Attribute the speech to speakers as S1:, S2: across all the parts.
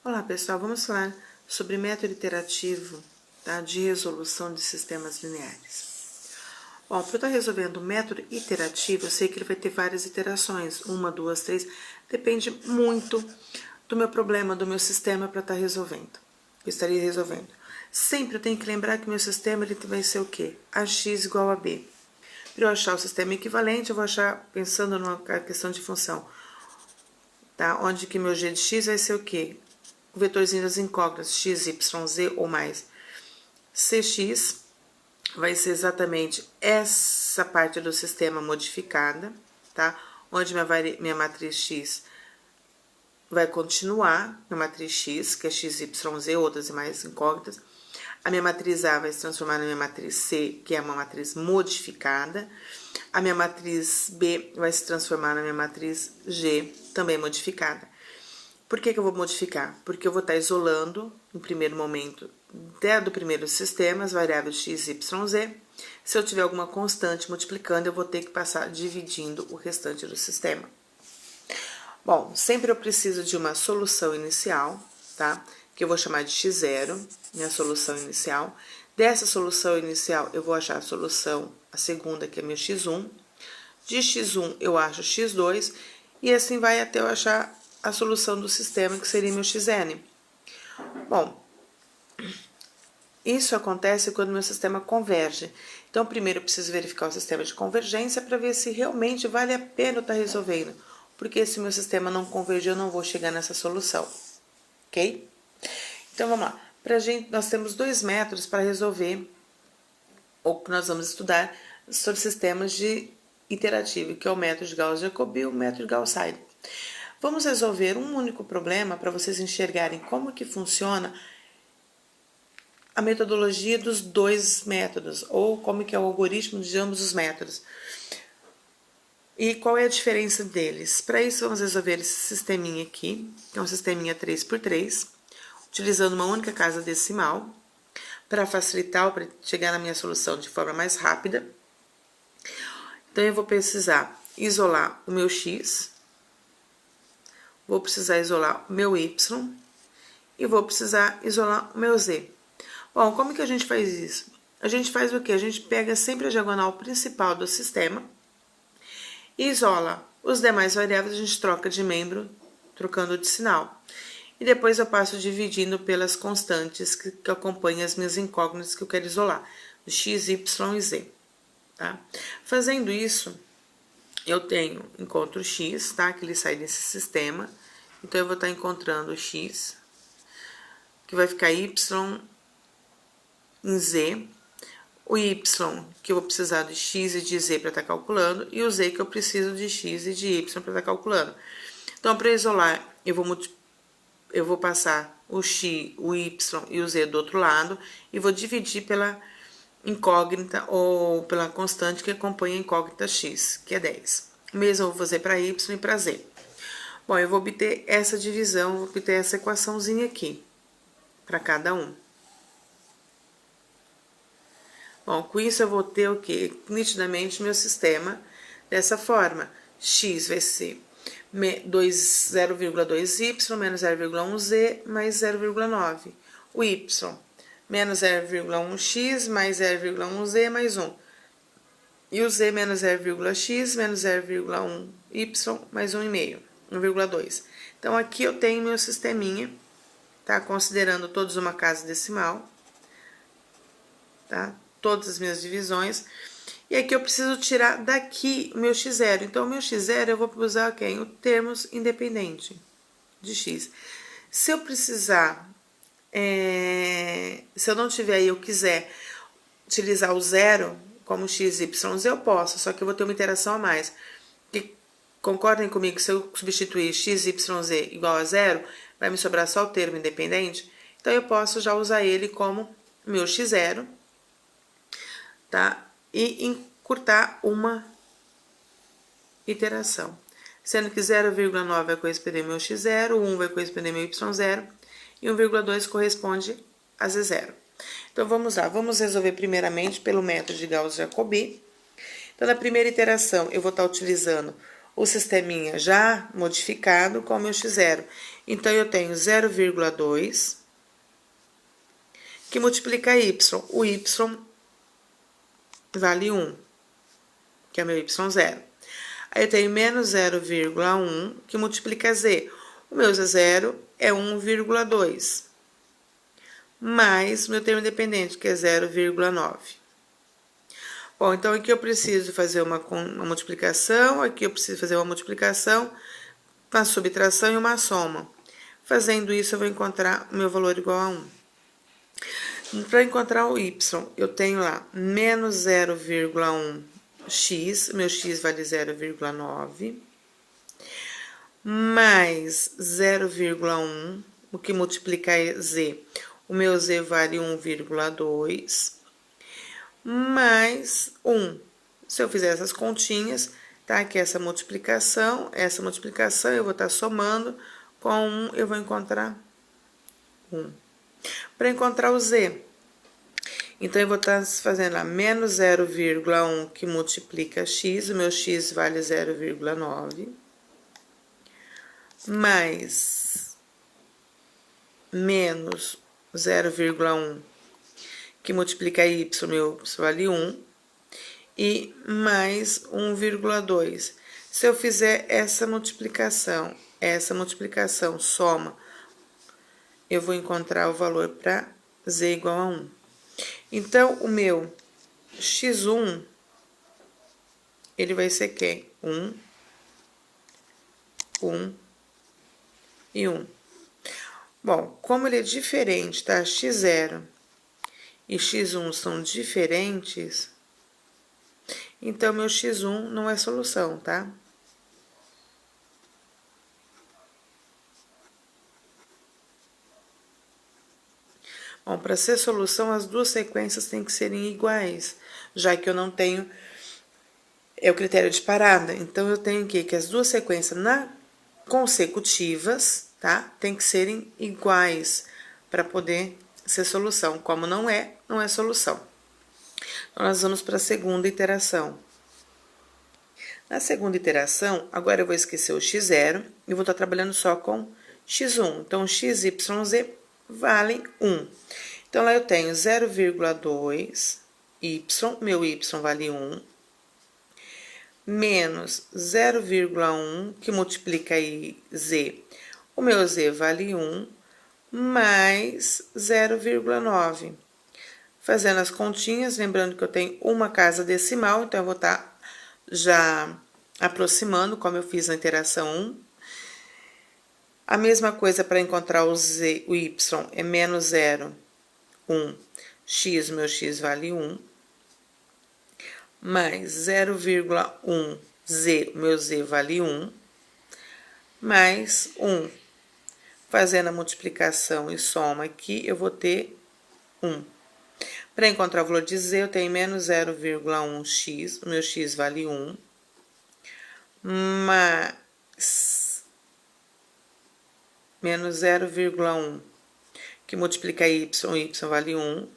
S1: Olá pessoal, vamos falar sobre método iterativo, tá, de resolução de sistemas lineares. Bom, para eu estar resolvendo o método iterativo, eu sei que ele vai ter várias iterações, 1, 2, 3, depende muito do meu problema, do meu sistema para estar resolvendo. Eu estaria resolvendo. Sempre eu tenho que lembrar que meu sistema ele vai ser o quê? AX igual a B. Para eu achar o sistema equivalente, eu vou achar, pensando numa questão de função, tá? Onde que meu g de x vai ser o quê? O vetorzinho das incógnitas, x, y, z ou mais. Cx vai ser exatamente essa parte do sistema modificada, tá? Onde minha matriz x vai continuar na matriz x, que é x, y, z, outras e mais incógnitas. A minha matriz A vai se transformar na minha matriz C, que é uma matriz modificada. A minha matriz B vai se transformar na minha matriz G, também modificada. Por que eu vou modificar? Porque eu vou estar isolando, no primeiro momento, do primeiro sistema, as variáveis x, y, z. Se eu tiver alguma constante multiplicando, eu vou ter que passar dividindo o restante do sistema. Bom, sempre eu preciso de uma solução inicial, tá? Que eu vou chamar de x0, minha solução inicial. Dessa solução inicial, eu vou achar a solução, a segunda, que é meu x1. De x1, eu acho x2, e assim vai até eu achar a solução do sistema, que seria meu xn. Bom, isso acontece quando meu sistema converge. Então, primeiro eu preciso verificar o sistema de convergência para ver se realmente vale a pena eu estar resolvendo. Porque se meu sistema não convergir, eu não vou chegar nessa solução. Ok? Então, vamos lá. Nós temos dois métodos para resolver, ou que nós vamos estudar, sobre sistemas de iterativo, que é o método de Gauss-Jacobi e o método de Gauss-Seidel. Vamos resolver um único problema para vocês enxergarem como que funciona a metodologia dos dois métodos, ou como que é o algoritmo de ambos os métodos. E qual é a diferença deles? Para isso, vamos resolver esse sisteminha aqui, que é um sisteminha 3x3, utilizando uma única casa decimal, para facilitar, para chegar na minha solução de forma mais rápida. Então, eu vou precisar isolar o meu x, vou precisar isolar o meu y e vou precisar isolar o meu z. Bom, como que a gente faz isso? A gente faz o quê? A gente pega sempre a diagonal principal do sistema e isola os demais variáveis, a gente troca de membro, trocando de sinal. E depois eu passo dividindo pelas constantes que acompanham as minhas incógnitas que eu quero isolar, x, y e z. Tá? Fazendo isso, eu encontro x, tá? Que ele sai desse sistema. Então, eu vou estar encontrando x, que vai ficar y em z, o y, que eu vou precisar de x e de z para estar calculando, e o z, que eu preciso de x e de y para estar calculando. Então, para isolar, eu vou passar o x, o y e o z do outro lado, e vou dividir pela incógnita ou pela constante que acompanha a incógnita x, que é 10. O mesmo eu vou fazer para y e para z. Bom, eu vou obter essa divisão, vou obter essa equaçãozinha aqui, para cada um. Bom, com isso eu vou ter o quê? Nitidamente meu sistema dessa forma. X vai ser 0,2y menos 0,1z mais 0,9. O y, menos 0,1x mais 0,1z mais 1. E o z menos 0,x menos 0,1y mais 1,5, 1,2. Então, aqui eu tenho meu sisteminha, tá? Considerando todos uma casa decimal, tá? Todas as minhas divisões. E aqui eu preciso tirar daqui o meu x0. Então, o meu x0 eu vou usar quem? O termos independente de x. Se eu precisar, se eu não tiver aí, eu quiser utilizar o zero como x, y, z, eu posso. Só que eu vou ter uma interação a mais. E concordem comigo que se eu substituir x, y, z igual a zero, vai me sobrar só o termo independente. Então, eu posso já usar ele como meu x0. Tá? E encurtar uma iteração. Sendo que 0,9 vai corresponder ao meu x0, 1 vai corresponder ao meu y0 e 1,2 corresponde a z0. Então, vamos lá. Vamos resolver primeiramente pelo método de Gauss-Jacobi. Então, na primeira iteração, eu vou estar utilizando o sisteminha já modificado com o meu x0. Então, eu tenho 0,2 que multiplica y. O y vale 1, que é meu y0. Aí, eu tenho menos 0,1 que multiplica z. O meu z0 é 1,2. Mais meu termo independente, que é 0,9. Bom, então aqui eu preciso fazer uma multiplicação, aqui eu preciso fazer uma multiplicação, uma subtração e uma soma. Fazendo isso, eu vou encontrar o meu valor igual a 1. Para encontrar o y, eu tenho lá menos 0,1x, meu x vale 0,9, mais 0,1, o que multiplica z. O meu z vale 1,2, mais 1. Se eu fizer essas continhas, tá? Aqui essa multiplicação eu vou estar somando, com 1 eu vou encontrar 1. Para encontrar o z, então eu vou estar fazendo a menos 0,1 que multiplica x, o meu x vale 0,9, mais menos 0,1 que multiplica y, meu y vale 1, e mais 1,2. Se eu fizer essa multiplicação soma, eu vou encontrar o valor para z igual a 1. Então, o meu x1, ele vai ser quem? 1, 1 e 1. Bom, como ele é diferente, tá? x0 e x1 são diferentes, então, meu x1 não é solução, tá? Bom, para ser solução, as duas sequências têm que serem iguais, já que eu não tenho o critério de parada. Então, eu tenho que as duas sequências consecutivas, tá? Tem que serem iguais para poder ser solução. Como não é solução. Então, nós vamos para a segunda iteração. Na segunda iteração, agora eu vou esquecer o x0 e vou estar trabalhando só com x1. Então, x, y, z valem 1. Então, lá eu tenho 0,2 y, meu y vale 1, menos 0,1, que multiplica z, o meu z vale 1, mais 0,9. Fazendo as continhas, lembrando que eu tenho uma casa decimal, então eu vou estar já aproximando, como eu fiz na iteração 1. A mesma coisa para encontrar o z, o y é menos 0, 1, x, meu x vale 1, mais 0,1 z, meu z vale 1, mais 1. Fazendo a multiplicação e soma aqui, eu vou ter 1. Para encontrar o valor de z, eu tenho menos 0,1x, o meu x vale 1, mais menos 0,1, que multiplica y vale 1,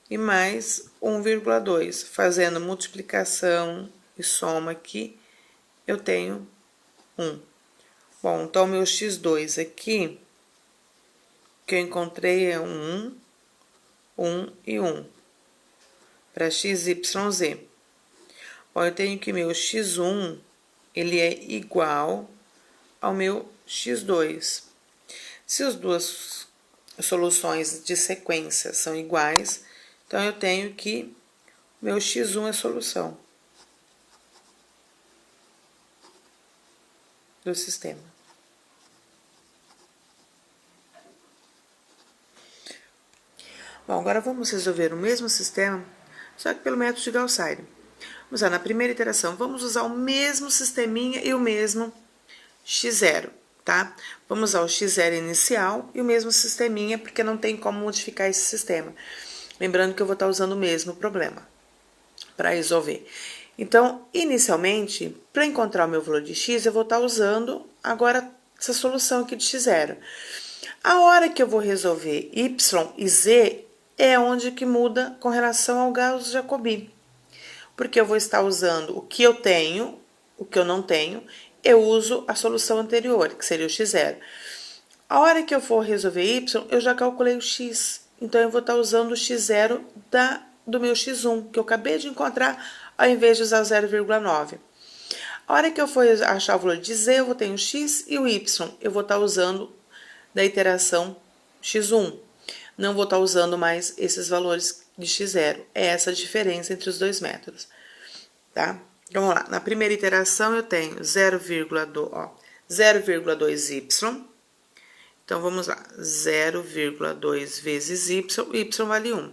S1: e mais 1,2. Fazendo multiplicação e soma aqui, eu tenho 1. Bom, então, meu x2 aqui, que eu encontrei é 1, 1 e 1, para x, y, z. Bom, eu tenho que meu x1, ele é igual ao meu x2. Se as duas soluções de sequência são iguais, então eu tenho que meu x1 é solução do sistema. Bom, agora vamos resolver o mesmo sistema, só que pelo método de Gauss-Seidel. Vamos lá, na primeira iteração, vamos usar o mesmo sisteminha e o mesmo x0, tá? Vamos usar o x0 inicial e o mesmo sisteminha, porque não tem como modificar esse sistema. Lembrando que eu vou estar usando o mesmo problema para resolver. Então, inicialmente, para encontrar o meu valor de x, eu vou estar usando agora essa solução aqui de x0. A hora que eu vou resolver y e z é onde que muda com relação ao Gauss-Jacobi. porque eu vou estar usando o que eu tenho, o que eu não tenho, eu uso a solução anterior, que seria o x0. A hora que eu for resolver y, eu já calculei o x. Então, eu vou estar usando o x0 do meu x1, que eu acabei de encontrar, ao invés de usar 0,9. A hora que eu for achar o valor de z, eu vou ter o x e o y. Eu vou estar usando da iteração x1. Não vou estar usando mais esses valores de x0. É essa a diferença entre os dois métodos. Tá? Então, vamos lá. Na primeira iteração, eu tenho 0,2y. Então, vamos lá. 0,2 vezes y, y vale 1.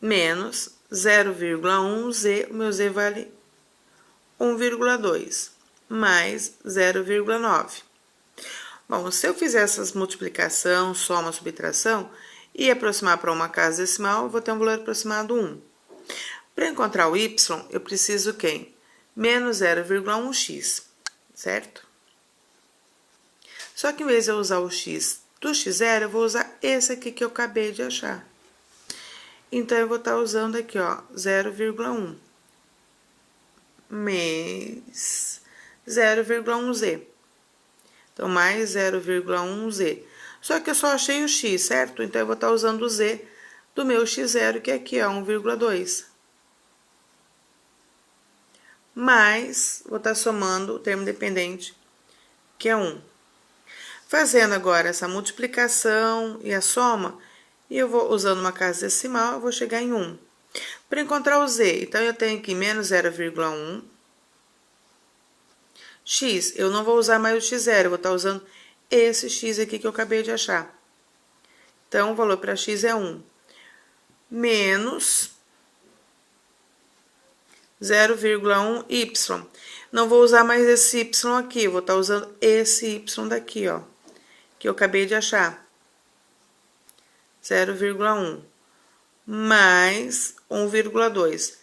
S1: Menos 0,1z, o meu z vale 1,2. Mais 0,9. Bom, se eu fizer essas multiplicação, soma, subtração, e aproximar para uma casa decimal, eu vou ter um valor aproximado 1. Para encontrar o y, eu preciso quem? Menos 0,1x, certo? Só que em vez de eu usar o x do x0, eu vou usar esse aqui que eu acabei de achar. Então, eu vou estar usando aqui, ó, 0,1 mais 0,1z. Então, mais 0,1z. Só que eu só achei o x, certo? Então, eu vou estar usando o z do meu x0, que aqui é 1,2. Mais, vou estar somando o termo dependente, que é 1. Fazendo agora essa multiplicação e a soma, e eu vou usando uma casa decimal, eu vou chegar em 1. Para encontrar o z, então, eu tenho aqui menos 0,1. X, eu não vou usar mais o x0, eu vou estar usando esse x aqui que eu acabei de achar. Então, o valor para x é 1. Menos 0,1y. Não vou usar mais esse y aqui, eu vou estar usando esse y daqui, ó, que eu acabei de achar. 0,1 mais 1,2.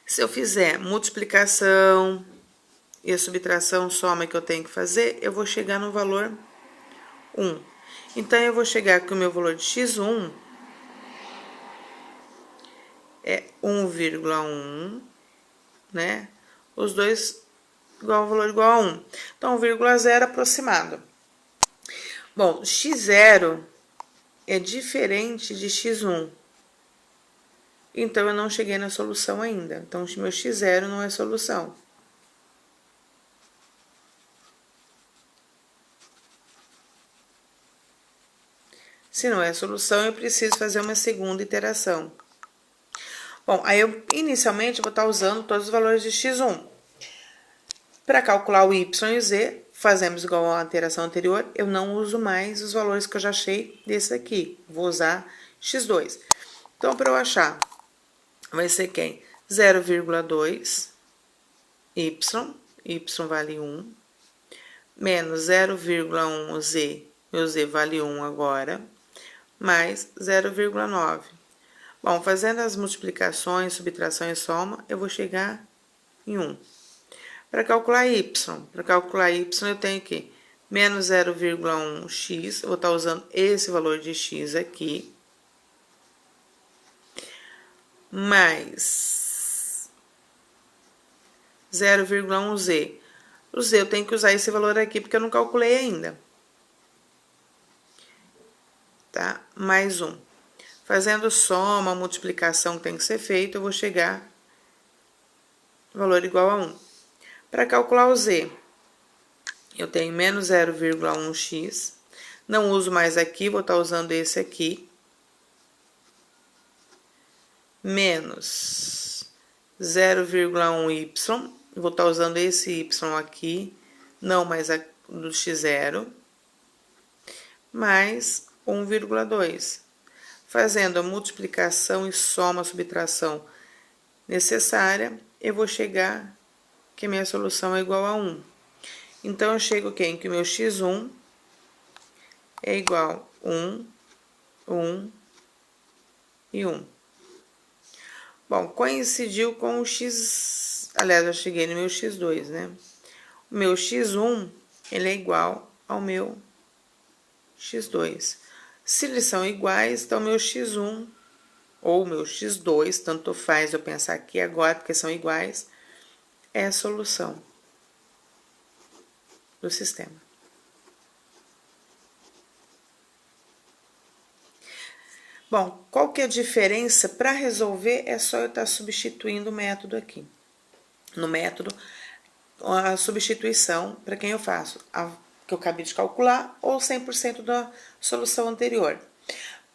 S1: Se eu fizer multiplicação e a subtração, soma que eu tenho que fazer, eu vou chegar no valor 1. Então, eu vou chegar que o meu valor de x1 é 1,1, né? Os dois igual, valor igual a 1. Então, 1,0 aproximado. Bom, x0 é diferente de x1. Então, eu não cheguei na solução ainda. Então, meu x0 não é solução. Se não é solução, eu preciso fazer uma segunda iteração. Bom, aí eu inicialmente vou estar usando todos os valores de x1. Para calcular o y e o z, fazemos igual à iteração anterior, eu não uso mais os valores que eu já achei desse aqui. Vou usar x2. Então, para eu achar, vai ser quem? 0,2 y, y vale 1, menos 0,1 z, meu z vale 1 agora, mais 0,9. Bom, fazendo as multiplicações, subtração e soma, eu vou chegar em 1. Para calcular y, eu tenho aqui menos 0,1x, eu vou estar usando esse valor de x aqui, mais 0,1z. O z eu tenho que usar esse valor aqui, porque eu não calculei ainda. Tá? Mais 1. Fazendo soma, multiplicação que tem que ser feita, eu vou chegar no valor igual a 1. Para calcular o z, eu tenho menos 0,1x. Não uso mais aqui, vou estar usando esse aqui. Menos 0,1y. Vou estar usando esse y aqui, não mais do x0. Mais 1,2. Fazendo a multiplicação e soma, subtração necessária, eu vou chegar que minha solução é igual a 1. Então, eu chego quem? Que o meu x1 é igual a 1, 1 e 1. Bom, coincidiu com o x... Aliás, eu cheguei no meu x2, né? O meu x1, ele é igual ao meu x2. Se eles são iguais, então, meu x1, ou meu x2, tanto faz eu pensar aqui agora, porque são iguais, é a solução do sistema. Bom, qual que é a diferença? Para resolver, é só eu estar substituindo o método aqui. No método, a substituição, para quem eu faço? A que eu acabei de calcular, ou 100% da solução anterior.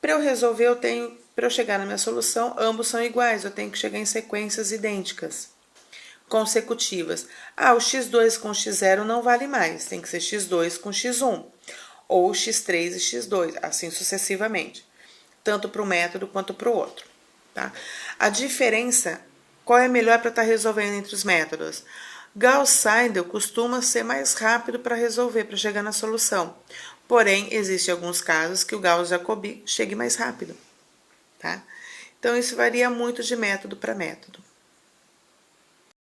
S1: Para eu resolver, para eu chegar na minha solução, ambos são iguais, eu tenho que chegar em sequências idênticas, consecutivas. Ah, o x2 com x0 não vale mais, tem que ser x2 com x1, ou x3 e x2, assim sucessivamente, tanto para um método quanto para o outro. Tá? A diferença, qual é melhor para estar resolvendo entre os métodos? Gauss-Seidel costuma ser mais rápido para resolver, para chegar na solução. Porém, existem alguns casos que o Gauss-Jacobi chegue mais rápido. Tá? Então, isso varia muito de método para método.